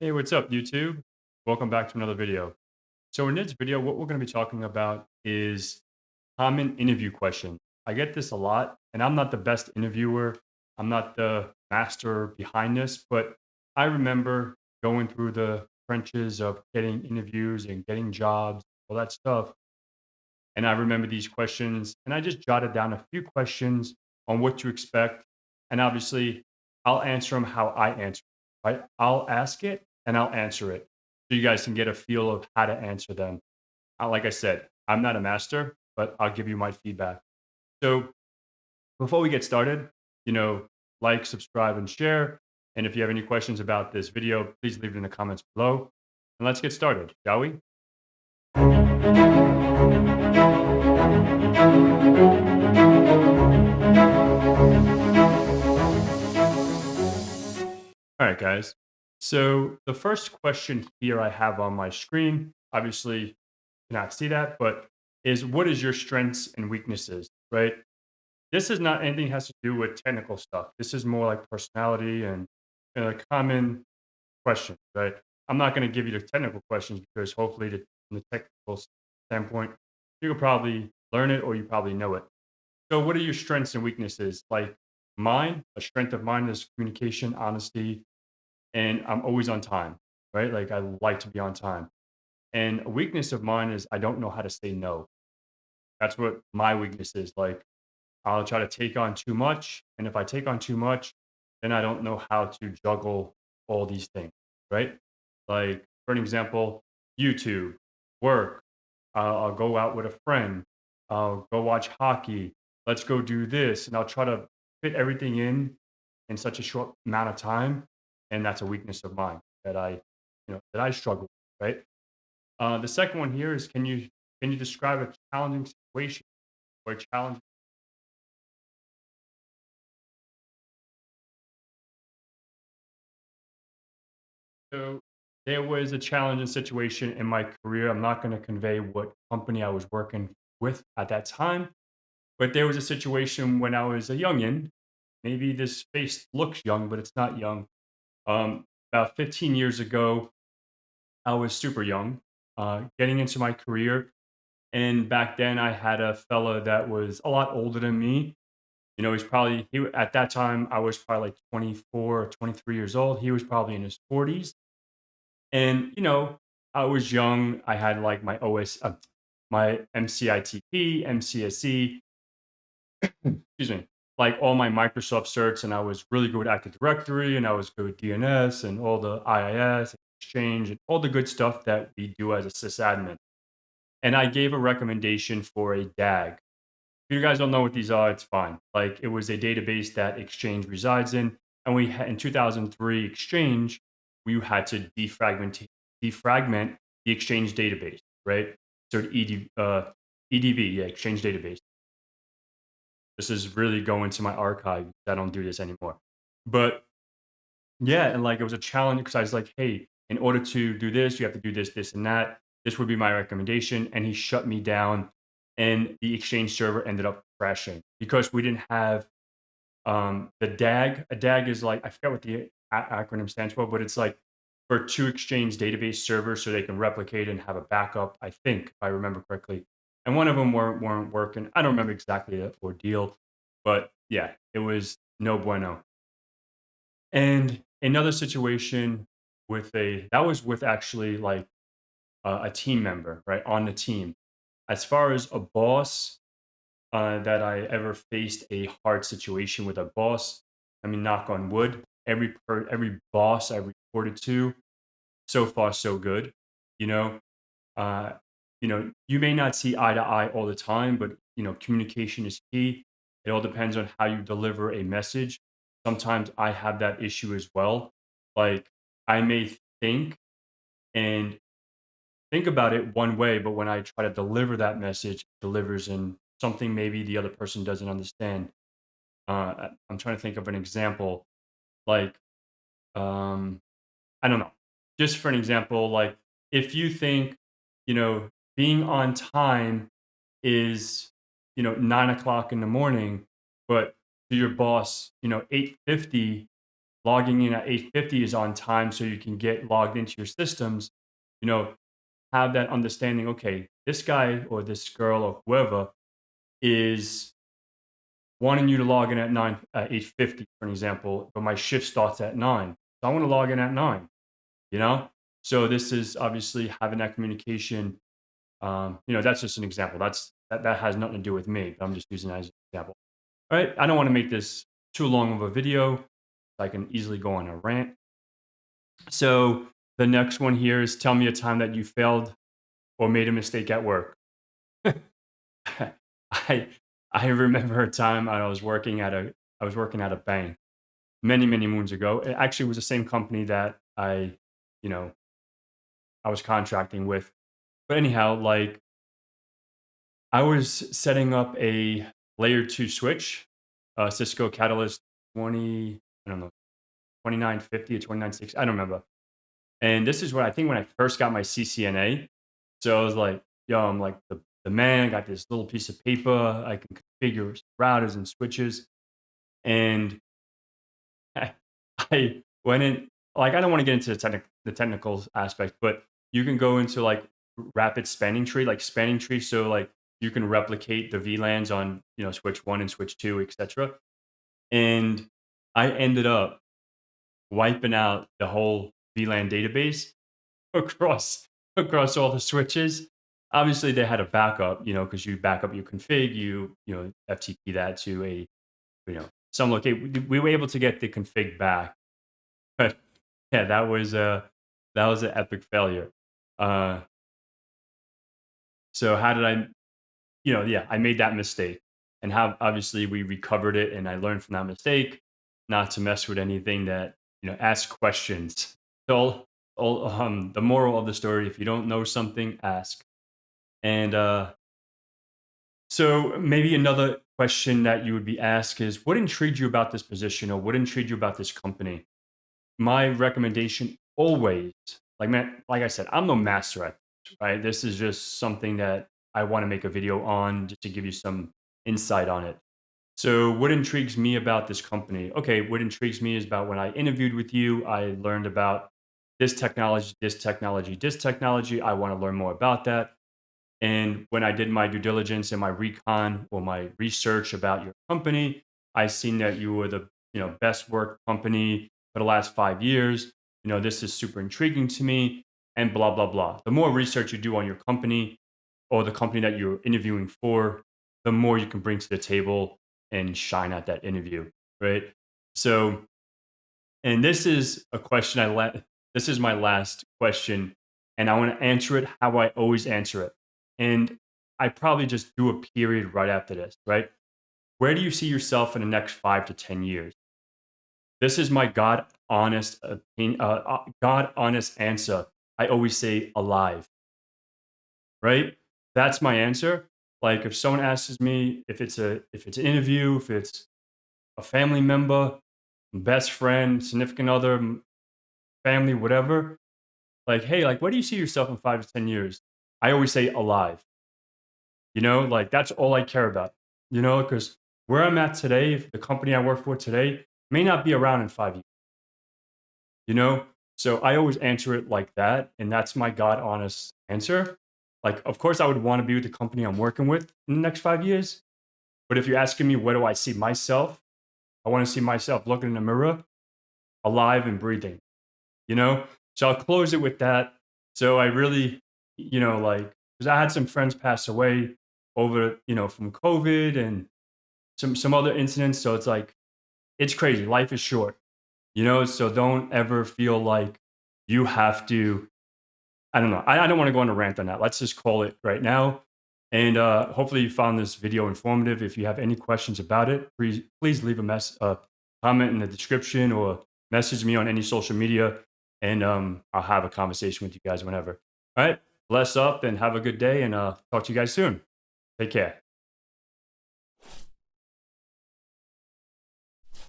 Hey, what's up, YouTube? Welcome back to another video. So in this video, what we're going to be talking about is common interview questions. I get this a lot, and I'm not the best interviewer. I'm not the master behind this, but I remember going through the trenches of getting interviews and getting jobs, all that stuff. And I remember these questions, and I just jotted down a few questions on what to expect. And obviously, I'll answer them how I answer, right? I'll ask it and I'll answer it. So you guys can get a feel of how to answer them. Like I said, I'm not a master, but I'll give you my feedback. So before we get started, you know, like, subscribe, and share. And if you have any questions about this video, please leave it in the comments below. And let's get started, shall we? All right, guys. So the first question here I have on my screen, obviously you cannot see that, but is what is your strengths and weaknesses, right? This is not anything has to do with technical stuff. This is more like personality and common questions, right? I'm not going to give you the technical questions because hopefully from the technical standpoint, you could probably learn it or you probably know it. So what are your strengths and weaknesses? Like mine, a strength of mine is communication, honesty, and I'm always on time, right? Like I like to be on time. And a weakness of mine is I don't know how to say no. That's what my weakness is. Like I'll try to take on too much. And if I take on too much, then I don't know how to juggle all these things, right? Like, for an example, YouTube, work, I'll go out with a friend, I'll go watch hockey, let's go do this. And I'll try to fit everything in such a short amount of time. And that's a weakness of mine that that I struggle with, right? The second one here is can you describe a challenging situation or a challenge? So there was a challenging situation in my career. I'm not going to convey what company I was working with at that time, but there was a situation when I was a youngin. Maybe this face looks young, but it's not young. About 15 years ago, I was super young, getting into my career. And back then, I had a fella that was a lot older than me. At that time, I was probably like 24 or 23 years old. He was probably in his 40s. And, I was young. I had like my MCITP, MCSE, excuse me, like all my Microsoft certs. And I was really good with Active Directory and I was good with DNS and all the IIS, Exchange, and all the good stuff that we do as a sysadmin. And I gave a recommendation for a DAG. If you guys don't know what these are, it's fine. Like it was a database that Exchange resides in. And we had in 2003 Exchange, we had to defragment the Exchange database, right? So EDB, yeah, Exchange database. This is really going to my archive. I don't do this anymore. But yeah, and like it was a challenge because I was like, hey, in order to do this, you have to do this, this, and that. This would be my recommendation. And he shut me down, and the Exchange server ended up crashing because we didn't have the DAG. A DAG is like, I forget what the acronym stands for, but it's like for two Exchange database servers so they can replicate and have a backup, I think, if I remember correctly. And one of them weren't working. I don't remember exactly the ordeal, but yeah, it was no bueno. And another situation that was with actually like a team member, right, on the team. As far as a boss, that I ever faced a hard situation with a boss. I mean, knock on wood, every boss I reported to, so far so good. You know, uh, you may not see eye to eye all the time, but communication is key. It all depends on how you deliver a message. Sometimes I have that issue as well. Like I may think and think about it one way, but when I try to deliver that message, it delivers in something maybe the other person doesn't understand. I'm trying to think of an example. Like, um, I don't know. Just for an example, like if you think, you know, being on time is, 9 o'clock in the morning, but to your boss, 8:50, logging in at 8:50 is on time so you can get logged into your systems, you know, have that understanding, okay, this guy or this girl or whoever is wanting you to log in at 8:50, for an example, but my shift starts at 9. So I want to log in at 9, you know? So this is obviously having that communication. That's just an example. That has nothing to do with me, but I'm just using that as an example. All right. I don't want to make this too long of a video. I can easily go on a rant. So the next one here is tell me a time that you failed or made a mistake at work. I I remember a time I was working at a bank many, many moons ago. It actually was the same company that you know, I was contracting with. But anyhow, like I was setting up a layer 2 switch, Cisco Catalyst 20, I don't know, 2950 or 2960, I don't remember. And this is what I think when I first got my CCNA. So I was like, yo, I'm like the man, I got this little piece of paper. I can configure routers and switches. And I went in, like, I don't want to get into the technical aspect, but you can go into like rapid spanning tree, like spanning tree. So like you can replicate the VLANs on, switch one and switch two, etc. And I ended up wiping out the whole VLAN database across across all the switches. Obviously, they had a backup, because you back up your config, FTP that to some locate. We were able to get the config back, but yeah, that was an epic failure. Uh, so how did I, yeah, I made that mistake, and how obviously we recovered it, and I learned from that mistake not to mess with anything that ask questions. So the moral of the story: if you don't know something, ask. And so maybe another question that you would be asked is, what intrigued you about this position, or what intrigued you about this company? My recommendation always, like man, like I said, I'm no master at this, right? This is just something that I want to make a video on just to give you some insight on it. So, what intrigues me about this company? Okay, what intrigues me is about when I interviewed with you, I learned about this technology, this technology, this technology. I want to learn more about that. And when I did my due diligence and my recon or my research about your company, I seen that you were the best work company for the last 5 years. This is super intriguing to me, and blah blah blah. The more research you do on your company or the company that you're interviewing for, the more you can bring to the table and shine at that interview, right? So, and this is a question this is my last question, and I want to answer it how I always answer it. And I probably just do a period right after this, right? Where do you see yourself in the next 5 to 10 years? This is my God honest opinion, God honest answer. I always say alive, right? That's my answer. Like if someone asks me if it's an interview, if it's a family member, best friend, significant other, family, whatever, like, hey, like, where do you see yourself in 5 to 10 years? I always say alive. Like that's all I care about. Because where I'm at today, if the company I work for today may not be around in 5 years. You know, so I always answer it like that, and that's my God honest answer. Like, of course, I would want to be with the company I'm working with in the next 5 years. But if you're asking me where do I see myself, I want to see myself looking in the mirror, alive and breathing. you know? So I'll close it with that. So I really, like, because I had some friends pass away over, from COVID and some other incidents. So it's like, it's crazy. Life is short, so don't ever feel like you have to. I don't know. I don't want to go on a rant on that. Let's just call it right now. And hopefully you found this video informative. If you have any questions about it, please leave a comment in the description or message me on any social media, and I'll have a conversation with you guys whenever. All right. Bless up and have a good day, and talk to you guys soon. Take care.